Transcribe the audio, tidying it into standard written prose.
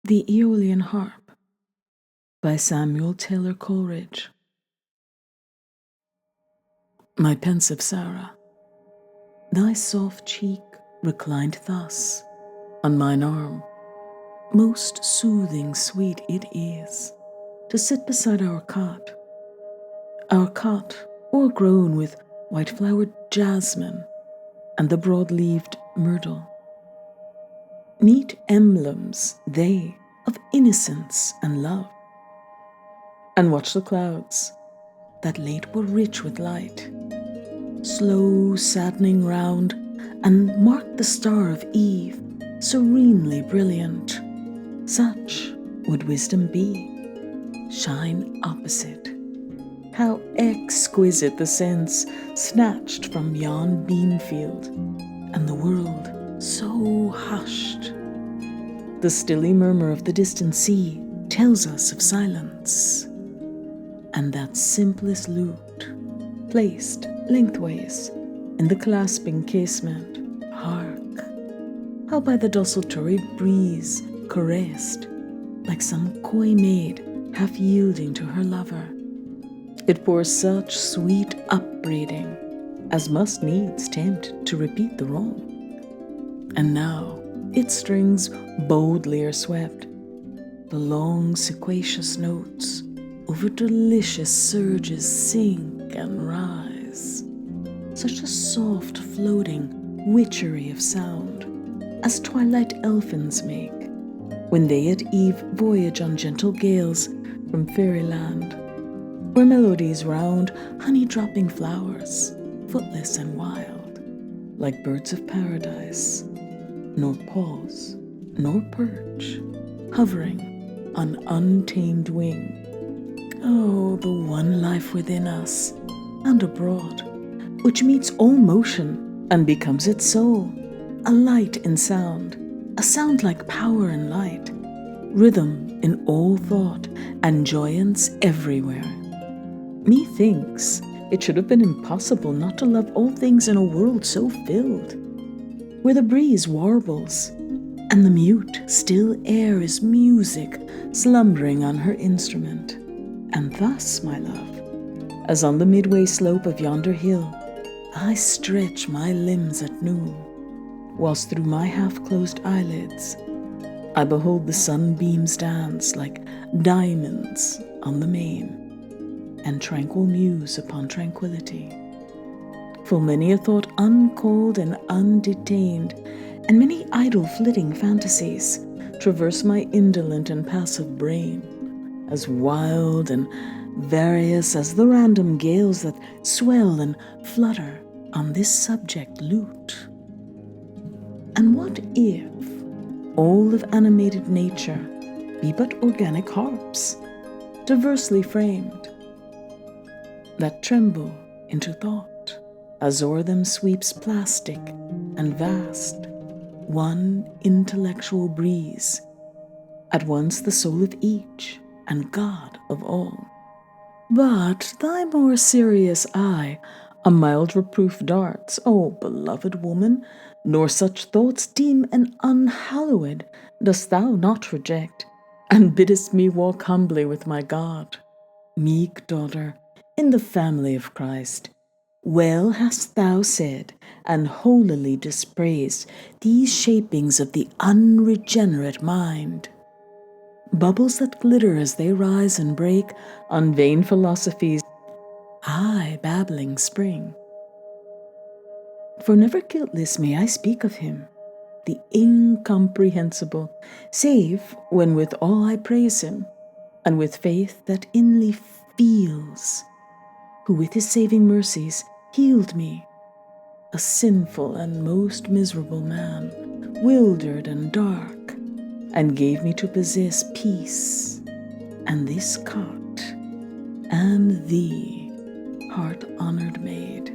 The Eolian Harp by Samuel Taylor Coleridge. My pensive Sara, thy soft cheek reclined thus on mine arm, most soothing sweet it is to sit beside our cot o'ergrown with white-flowered jasmin and the broad-leaved myrtle. Neat emblems they of innocence and love. And watch the clouds, that late were rich with light, slow saddening round, and mark the star of eve, serenely brilliant. Such would wisdom be, shine opposite. How exquisite the sense snatched from yon beam field, and the world so hushed. The stilly murmur of the distant sea tells us of silence, and that simplest lute, placed lengthways in the clasping casement, hark, how by the desultory breeze caressed, like some coy maid half yielding to her lover, it pours such sweet upbraiding as must needs tempt to repeat the wrong. And now its strings boldly are swept, the long sequacious notes over delicious surges sink and rise, such a soft floating witchery of sound as twilight elfins make when they at eve voyage on gentle gales from fairyland, where melodies round honey-dropping flowers, footless and wild, like birds of paradise, nor pause, nor perch, hovering on untamed wing. Oh, the one life within us and abroad, which meets all motion and becomes its soul, a light in sound, a sound like power and light, rhythm in all thought, and joyance everywhere. Methinks it should have been impossible not to love all things in a world so filled, where the breeze warbles, and the mute, still air is music slumbering on her instrument. And thus, my love, as on the midway slope of yonder hill, I stretch my limbs at noon, whilst through my half-closed eyelids I behold the sunbeams dance like diamonds on the main, and tranquil muse upon tranquillity. Full many a thought uncalled and undetained, and many idle flitting fantasies traverse my indolent and passive brain, as wild and various as the random gales that swell and flutter on this subject lute. And what if all of animated nature be but organic harps, diversely framed, that tremble into thought, as o'er them sweeps plastic and vast one intellectual breeze, at once the soul of each and God of all. But thy more serious eye a mild reproof darts, O beloved woman, nor such thoughts deem an unhallowed dost thou not reject, and biddest me walk humbly with my God. Meek daughter, in the family of Christ, well hast thou said, and holily dispraised these shapings of the unregenerate mind. Bubbles that glitter as they rise and break on vain philosophies, I babbling spring. For never guiltless may I speak of him, the incomprehensible, save when with all I praise him, and with faith that inly feels, who with his saving mercies healed me, a sinful and most miserable man, wildered and dark, and gave me to possess peace, and this cot, and thee, heart-honored maid.